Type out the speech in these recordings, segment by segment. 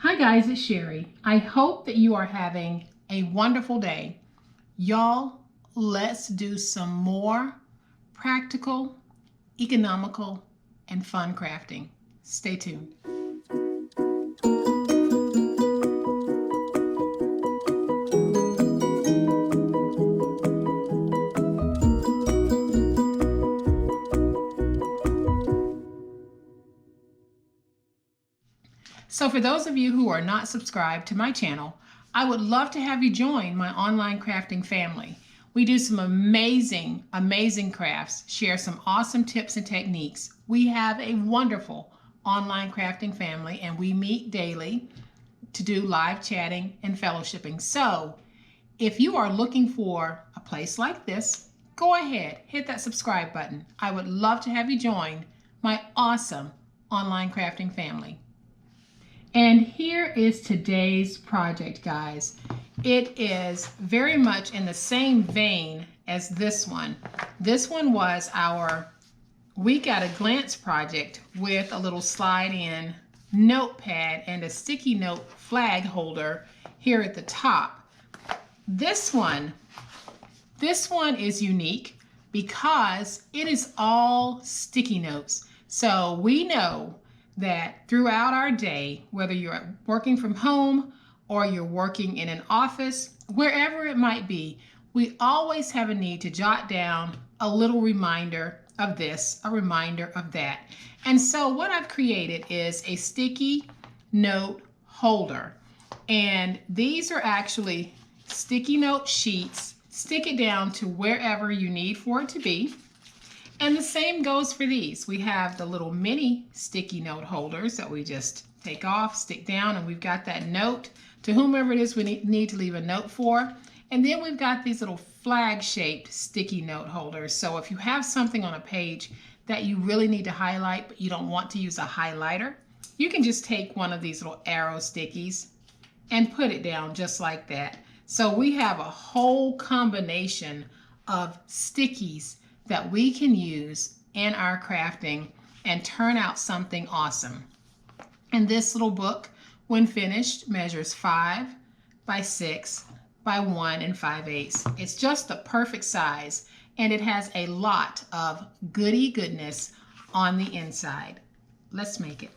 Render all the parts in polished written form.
Hi guys, it's Sherry. I hope that you are having a wonderful day. Y'all, let's do some more practical, economical, and fun crafting. Stay tuned. So for those of you who are not subscribed to my channel, I would love to have you join my online crafting family. We do some amazing crafts, share some awesome tips and techniques. We have a wonderful online crafting family and we meet daily to do live chatting and fellowshipping. So if you are looking for a place like this, go ahead, hit that subscribe button. I would love to have you join my awesome online crafting family. And here is today's project, guys. It is very much in the same vein as this one. This one was our week at a glance project with a little slide-in notepad and a sticky note flag holder here at the top. This one is unique because it is all sticky notes. So we know that throughout our day, whether you're working from home or you're working in an office, wherever it might be, we always have a need to jot down a little reminder of this, a reminder of that. And so what I've created is a sticky note holder. And these are actually sticky note sheets. Stick it down to wherever you need for it to be. And the same goes for these. We have the little mini sticky note holders that we just take off, stick down, and we've got that note to whomever it is we need to leave a note for. And then we've got these little flag-shaped sticky note holders. So if you have something on a page that you really need to highlight, but you don't want to use a highlighter, you can just take one of these little arrow stickies and put it down just like that. So we have a whole combination of stickies that we can use in our crafting and turn out something awesome. And this little book, when finished, measures 5 by 6 by 1 5/8. It's just the perfect size, and it has a lot of goodness on the inside. Let's make it.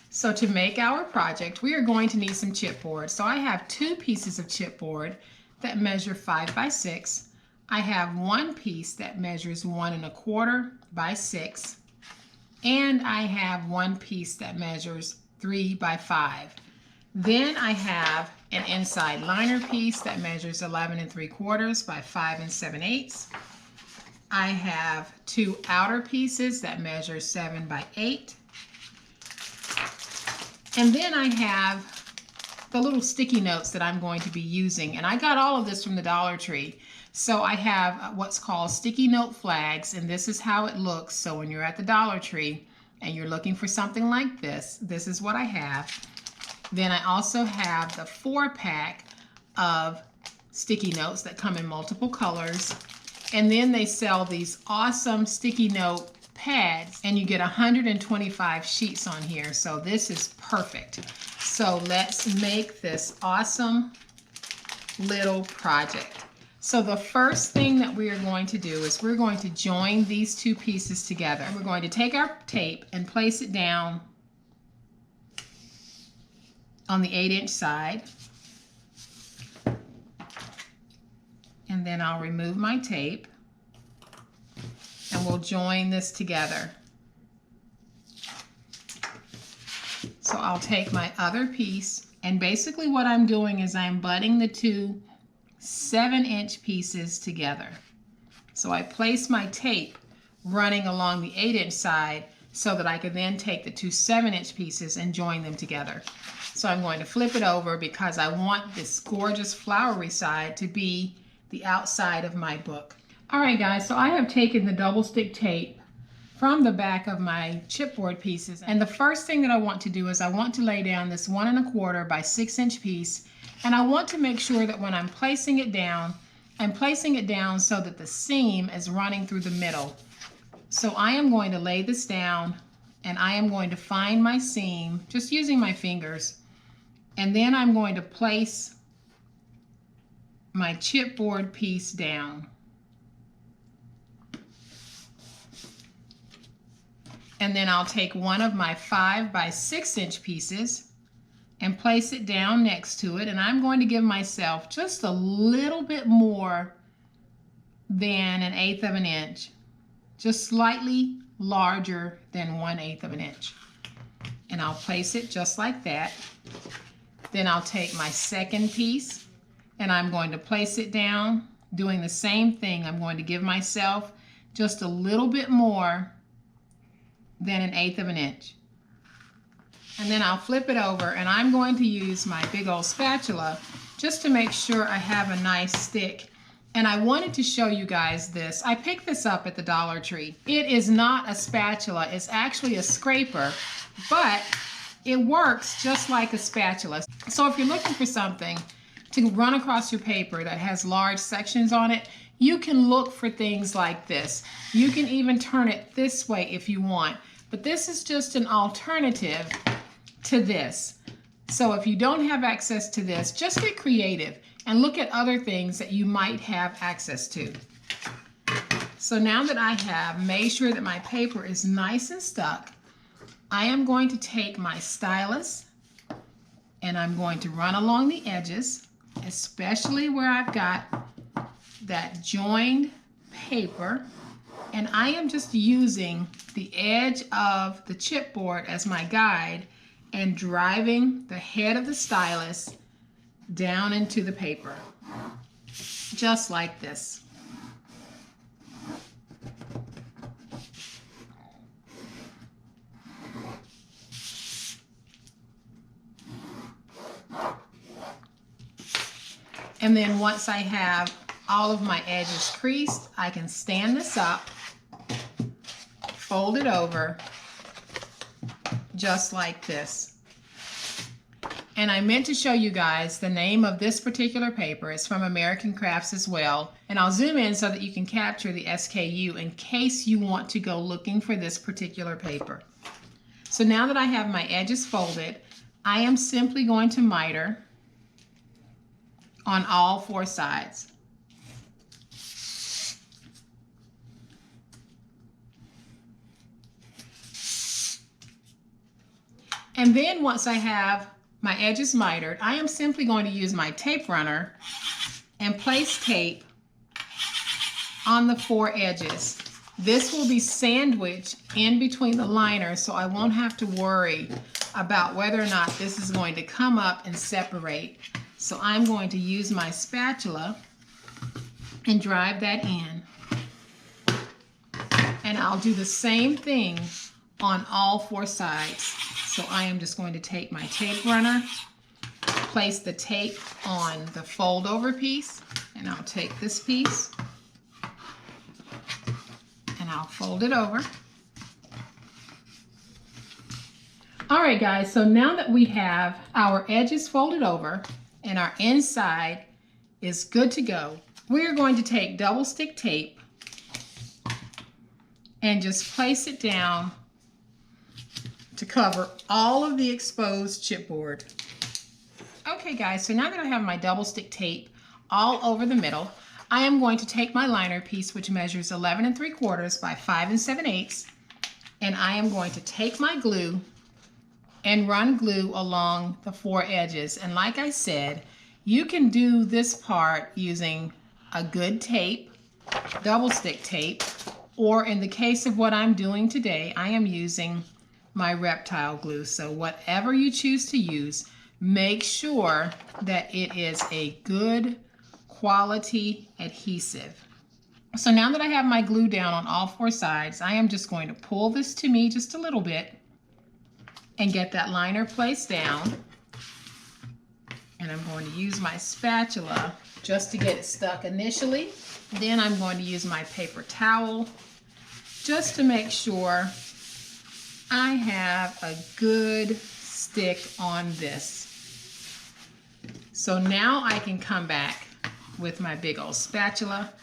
So to make our project, we are going to need some chipboard. So I have 2 pieces of chipboard that measure 5 by 6. I have 1 piece that measures 1 1/4 by 6, and I have 1 piece that measures 3 by 5. Then I have an inside liner piece that measures 11 3/4 by 5 7/8. I have 2 outer pieces that measure 7 by 8. And then I have the little sticky notes that I'm going to be using, and I got all of this from the Dollar Tree. So I have what's called sticky note flags, and this is how it looks. So when you're at the Dollar Tree and you're looking for something like this, this is what I have. Then I also have the 4-pack of sticky notes that come in multiple colors. And then they sell these awesome sticky note pads, and you get 125 sheets on here. So this is perfect. So let's make this awesome little project. So the first thing that we are going to do is we're going to join these 2 pieces together. We're going to take our tape and place it down on the 8-inch side. And then I'll remove my tape and we'll join this together. So I'll take my other piece, and basically what I'm doing is I'm butting the 2 7-inch pieces together. So I place my tape running along the 8-inch side so that I can then take the 2 7-inch pieces and join them together. So I'm going to flip it over because I want this gorgeous flowery side to be the outside of my book. All right guys, so I have taken the double stick tape from the back of my chipboard pieces, and the first thing that I want to do is I want to lay down this 1 1/4 by 6-inch piece. And I want to make sure that when I'm placing it down, I'm placing it down so that the seam is running through the middle. So I am going to lay this down, and I am going to find my seam, just using my fingers, And then I'm going to place my chipboard piece down. And then I'll take one of my 5 by 6 inch pieces and place it down next to it. And I'm going to give myself just a little bit more than 1/8 of an inch, just slightly larger than 1/8 of an inch. And I'll place it just like that. Then I'll take my second piece and I'm going to place it down, doing the same thing. I'm going to give myself just a little bit more than 1/8 of an inch. And then I'll flip it over and I'm going to use my big old spatula just to make sure I have a nice stick. And I wanted to show you guys this. I picked this up at the Dollar Tree. It is not a spatula, it's actually a scraper, but it works just like a spatula. So if you're looking for something to run across your paper that has large sections on it, you can look for things like this. You can even turn it this way if you want, but this is just an alternative to this. So if you don't have access to this, just get creative and look at other things that you might have access to. So now that I have made sure that my paper is nice and stuck, I am going to take my stylus and I'm going to run along the edges, especially where I've got that joined paper, and I am just using the edge of the chipboard as my guide and driving the head of the stylus down into the paper, just like this. And then once I have all of my edges creased, I can stand this up, fold it over, just like this. And I meant to show you guys the name of this particular paper. It's from American Crafts as well. And I'll zoom in so that you can capture the SKU in case you want to go looking for this particular paper. So now that I have my edges folded, I am simply going to miter on all 4 sides. And then once I have my edges mitered, I am simply going to use my tape runner and place tape on the 4 edges. This will be sandwiched in between the liners, so I won't have to worry about whether or not this is going to come up and separate. So I'm going to use my spatula and drive that in. And I'll do the same thing on all 4 sides. So I am just going to take my tape runner, place the tape on the fold over piece, and I'll take this piece and I'll fold it over. All right guys, so now that we have our edges folded over and our inside is good to go, we're going to take double stick tape and just place it down to cover all of the exposed chipboard. Okay guys, so now that I have my double stick tape all over the middle, I am going to take my liner piece, which measures 11 3/4 by 5 7/8, and I am going to take my glue and run glue along the 4 edges. And like I said, you can do this part using a good tape, double stick tape, or in the case of what I'm doing today, I am using my Reptile Glue. So whatever you choose to use, make sure that it is a good quality adhesive. So now that I have my glue down on all 4 sides, I am just going to pull this to me just a little bit and get that liner placed down. And I'm going to use my spatula just to get it stuck initially. Then I'm going to use my paper towel just to make sure I have a good stick on this. So now I can come back with my big old spatula,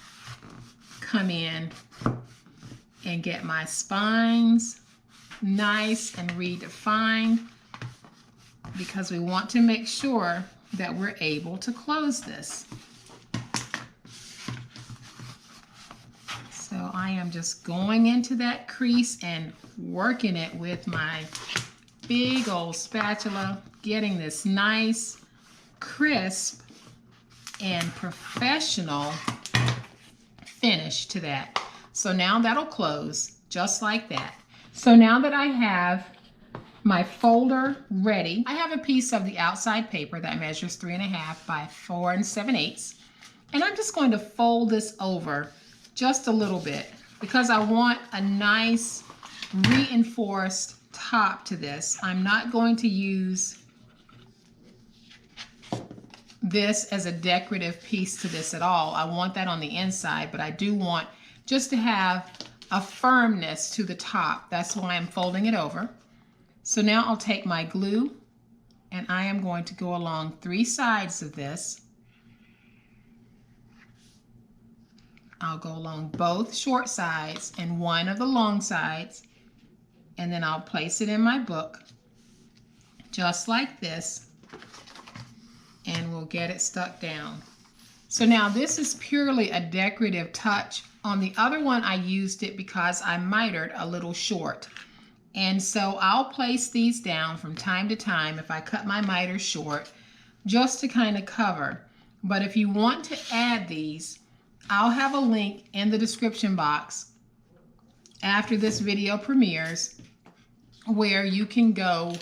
come in and get my spines nice and redefined. because we want to make sure that we're able to close this. So I am just going into that crease and working it with my big old spatula, getting this nice, crisp, and professional finish to that. So now that'll close just like that. So now that I have my folder ready, I have a piece of the outside paper that measures 3.5 by 4 7/8, and I'm just going to fold this over just a little bit because I want a nice reinforced top to this. I'm not going to use this as a decorative piece to this at all. I want that on the inside, but I do want just to have a firmness to the top. That's why I'm folding it over. So now I'll take my glue and I am going to go along 3 sides of this. I'll go along both short sides and one of the long sides, and then I'll place it in my book just like this, and we'll get it stuck down. So now this is purely a decorative touch. On the other one I used it because I mitered a little short. And so I'll place these down from time to time if I cut my miter short, just to kind of cover. But if you want to add these, I'll have a link in the description box after this video premieres where you can go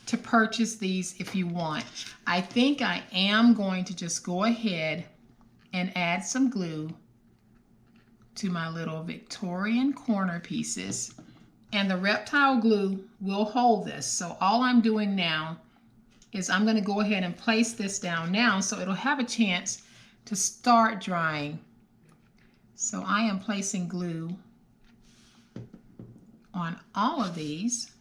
to purchase these if you want. I think I am going to just go ahead and add some glue to my little Victorian corner pieces. And the Reptile Glue will hold this. So all I'm doing now is I'm going to go ahead and place this down now so it'll have a chance to start drying. So I am placing glue on all of these,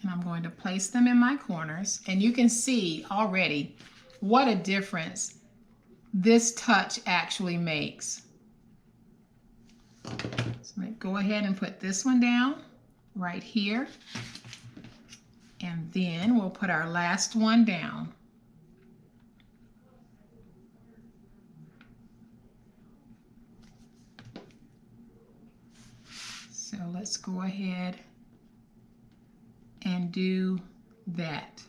and I'm going to place them in my corners. And you can see already what a difference this touch actually makes. So I'm going to go ahead and put this one down right here, and then we'll put our last one down. So let's go ahead and do that.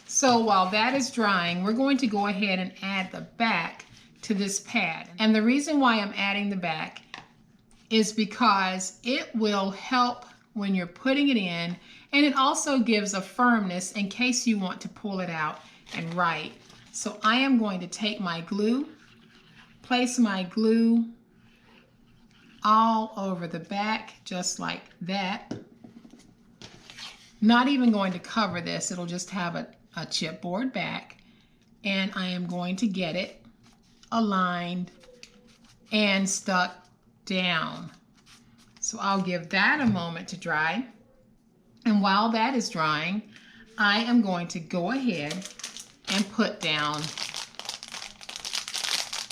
So while that is drying, we're going to go ahead and add the back to this pad. And the reason why I'm adding the back is because it will help when you're putting it in, and it also gives a firmness in case you want to pull it out and write. So I am going to take my glue, place my glue all over the back just like that. Not even going to cover this, it'll just have a chipboard back, and I am going to get it aligned and stuck down. So I'll give that a moment to dry, and while that is drying, I am going to go ahead and put down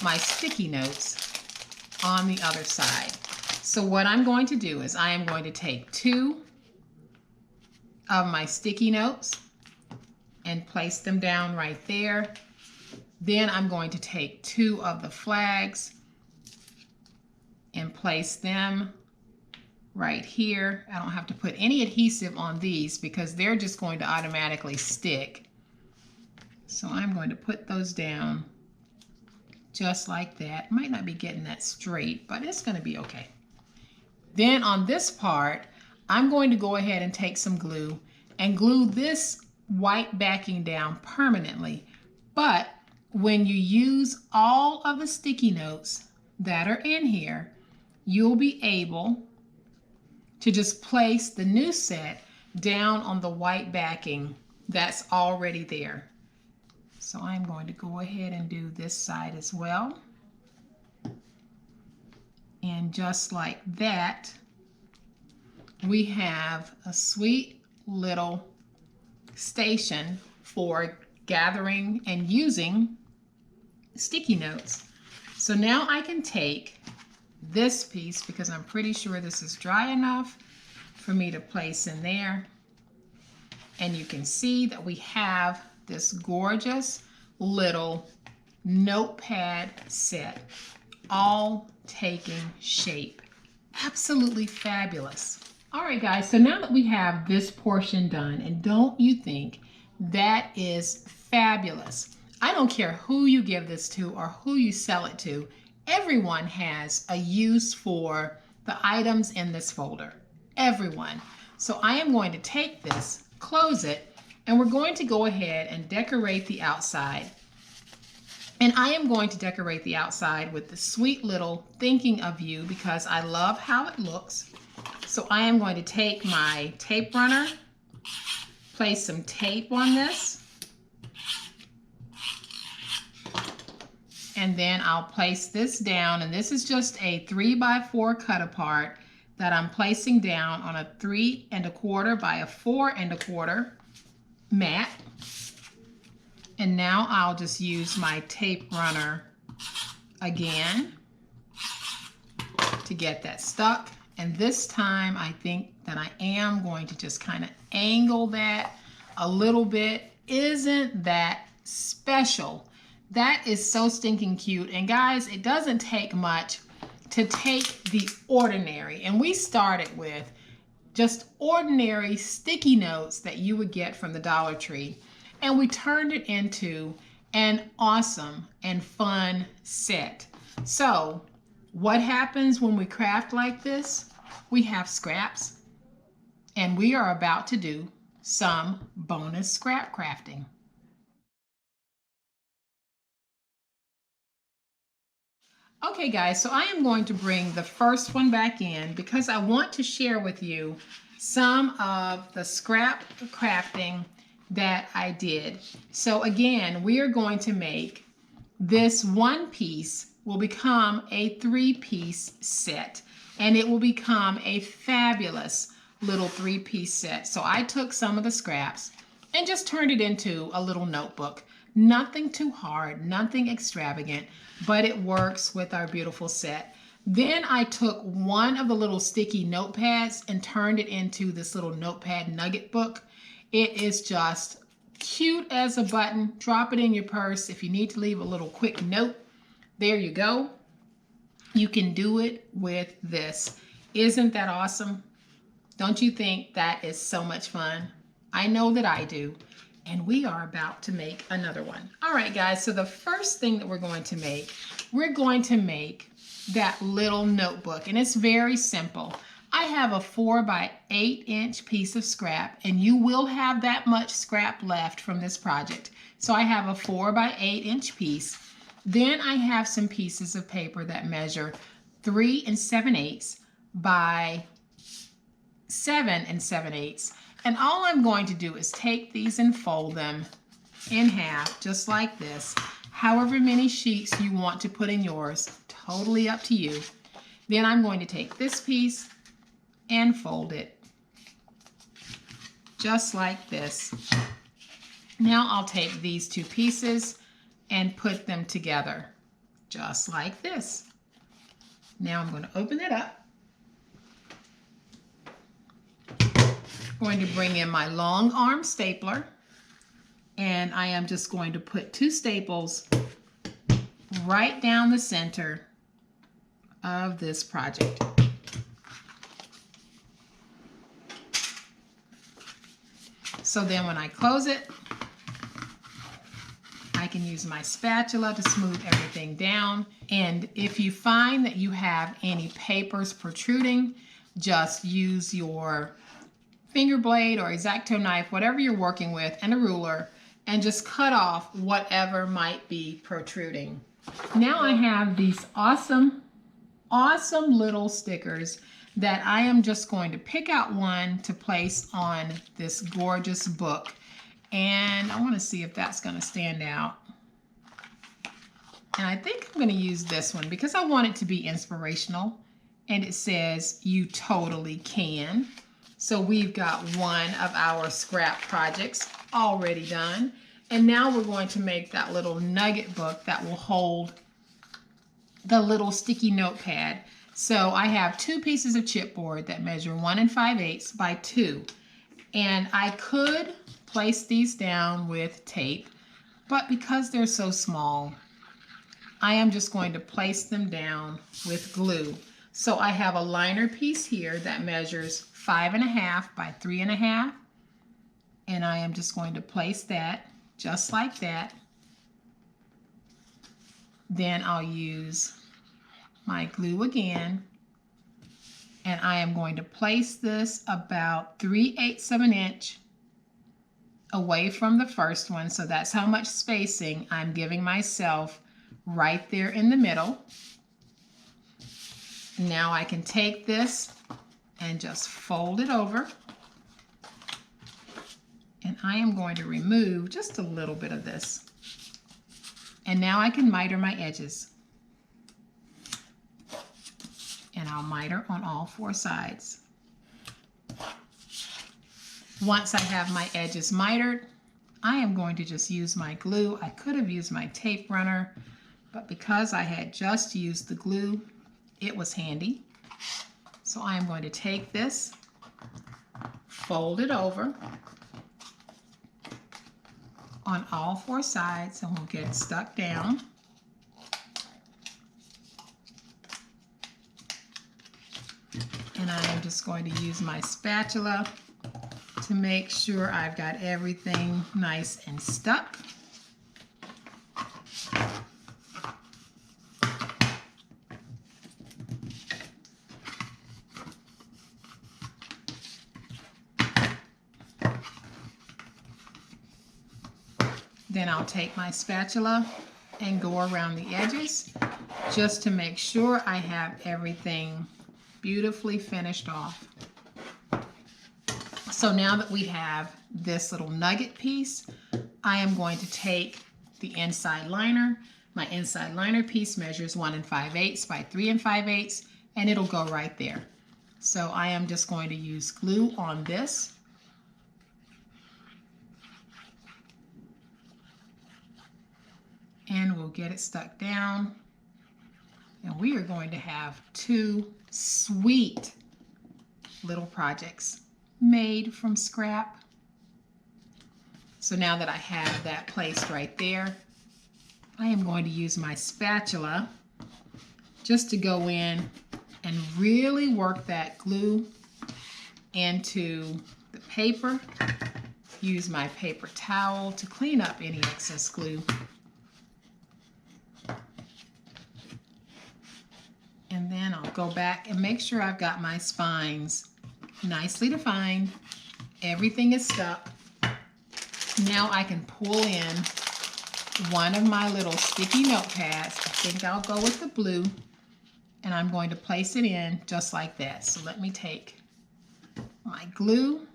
my sticky notes on the other side. So what I'm going to do is I am going to take 2 of my sticky notes and place them down right there. Then I'm going to take 2 of the flags and place them right here. I don't have to put any adhesive on these because they're just going to automatically stick. So I'm going to put those down just like that. Might not be getting that straight, but it's going to be okay. Then on this part, I'm going to go ahead and take some glue and glue this white backing down permanently. But when you use all of the sticky notes that are in here, you'll be able to just place the new set down on the white backing that's already there. So I'm going to go ahead and do this side as well. And just like that, we have a sweet little station for gathering and using sticky notes. So now I can take this piece, because I'm pretty sure this is dry enough for me to place in there. And you can see that we have this gorgeous little notepad set, all taking shape. Absolutely fabulous. All right, guys, so now that we have this portion done, and don't you think that is fabulous? I don't care who you give this to or who you sell it to. Everyone has a use for the items in this folder. Everyone. So I am going to take this, close it, and we're going to go ahead and decorate the outside. And I am going to decorate the outside with the sweet little thinking of you because I love how it looks. So I am going to take my tape runner, place some tape on this, and then I'll place this down. And this is just a 3x4 cut apart that I'm placing down on a 3 1/4 by a 4 1/4 mat. And now I'll just use my tape runner again to get that stuck. And this time I think that I am going to just kind of angle that a little bit. Isn't that special? That is so stinking cute. And guys, it doesn't take much to take the ordinary. And we started with just ordinary sticky notes that you would get from the Dollar Tree. And we turned it into an awesome and fun set. So what happens when we craft like this? We have scraps, and we are about to do some bonus scrap crafting. Okay guys, so I am going to bring the first one back in because I want to share with you some of the scrap crafting that I did. So again, we are going to make this one piece will become a 3-piece set, and it will become a fabulous little 3-piece set. So I took some of the scraps and just turned it into a little notebook. Nothing too hard, nothing extravagant, but it works with our beautiful set. Then I took one of the little sticky notepads and turned it into this little notepad nugget book. It is just cute as a button. Drop it in your purse if you need to leave a little quick note. There you go. You can do it with this. Isn't that awesome? Don't you think that is so much fun? I know that I do. And we are about to make another one. All right, guys, so the first thing that we're going to make that little notebook, and it's very simple. I have a 4x8 piece of scrap, and you will have that much scrap left from this project. So I have a 4x8 piece. Then I have some pieces of paper that measure 3 7/8 by 7 7/8. And all I'm going to do is take these and fold them in half, just like this. However many sheets you want to put in yours, totally up to you. Then I'm going to take this piece and fold it, just like this. Now I'll take these 2 pieces and put them together, just like this. Now I'm going to open it up. I'm going to bring in my long arm stapler, and I am just going to put 2 staples right down the center of this project. So then when I close it, I can use my spatula to smooth everything down. And if you find that you have any papers protruding, just use your finger blade or X-Acto knife, whatever you're working with, and a ruler, and just cut off whatever might be protruding. Now I have these awesome little stickers that I am just going to pick out one to place on this gorgeous book. And I want to see if that's going to stand out. And I think I'm going to use this one because I want it to be inspirational. And it says, "You totally can." So we've got one of our scrap projects already done. And now we're going to make that little nugget book that will hold the little sticky notepad. So I have 2 pieces of chipboard that measure 1 5/8 by 2. And I could place these down with tape, but because they're so small, I am just going to place them down with glue. So I have a liner piece here that measures 5.5 by 3.5, and I am just going to place that just like that. Then I'll use my glue again, and I am going to place this about 3/8 of an inch away from the first one. So that's how much spacing I'm giving myself right there in the middle. Now I can take this and just fold it over. And I am going to remove just a little bit of this. And now I can miter my edges. And I'll miter on all 4 sides. Once I have my edges mitered, I am going to just use my glue. I could have used my tape runner, but because I had just used the glue, it was handy. So I am going to take this, fold it over on all 4 sides, and we'll get it stuck down. And I am just going to use my spatula to make sure I've got everything nice and stuck. Then I'll take my spatula and go around the edges just to make sure I have everything beautifully finished off. So now that we have this little nugget piece, I am going to take the inside liner. My inside liner piece measures 1 5/8 by 3 5/8, and it'll go right there. So I am just going to use glue on this. And we'll get it stuck down. And we are going to have 2 sweet little projects made from scrap. So now that I have that placed right there, I am going to use my spatula just to go in and really work that glue into the paper. Use my paper towel to clean up any excess glue. And then I'll go back and make sure I've got my spines nicely defined. Everything is stuck. Now I can pull in one of my little sticky notepads. I think I'll go with the blue, and I'm going to place it in just like that. So let me take my glue,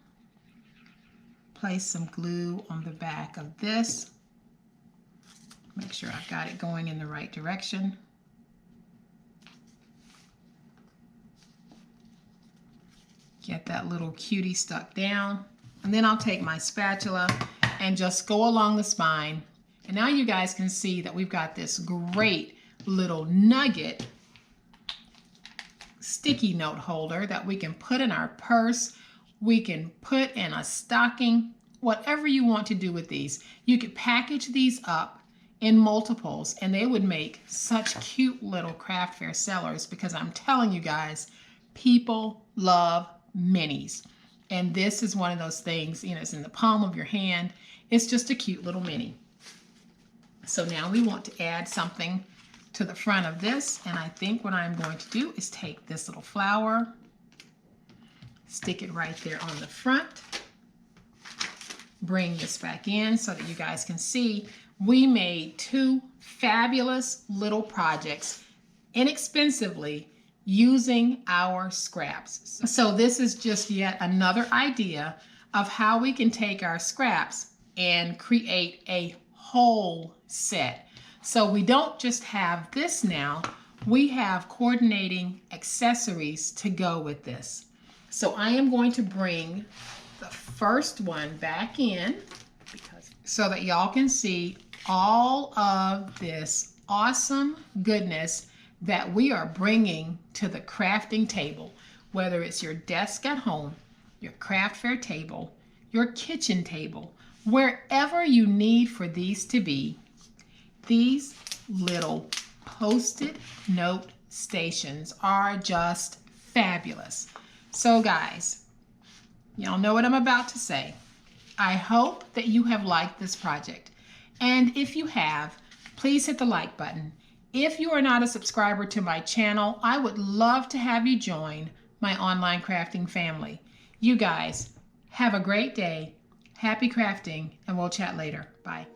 place some glue on the back of this. Make sure I've got it going in the right direction. Get that little cutie stuck down. And then I'll take my spatula and just go along the spine. And now you guys can see that we've got this great little nugget sticky note holder that we can put in our purse. We can put in a stocking, whatever you want to do with these. You could package these up in multiples and they would make such cute little craft fair sellers, because I'm telling you guys, people love minis. And this is one of those things, you know, it's in the palm of your hand. It's just a cute little mini. So now we want to add something to the front of this. And I think what I'm going to do is take this little flower, stick it right there on the front, bring this back in so that you guys can see we made 2 fabulous little projects inexpensively using our scraps. So this is just yet another idea of how we can take our scraps and create a whole set. So we don't just have this now, we have coordinating accessories to go with this. So I am going to bring the first one back in so that y'all can see all of this awesome goodness that we are bringing to the crafting table, whether it's your desk at home, your craft fair table, your kitchen table, wherever you need for these to be. These little Post-it note stations are just fabulous. So guys, y'all know what I'm about to say. I hope that you have liked this project. And if you have, please hit the like button. If you are not a subscriber to my channel, I would love to have you join my online crafting family. You guys, have a great day. Happy crafting, and we'll chat later. Bye.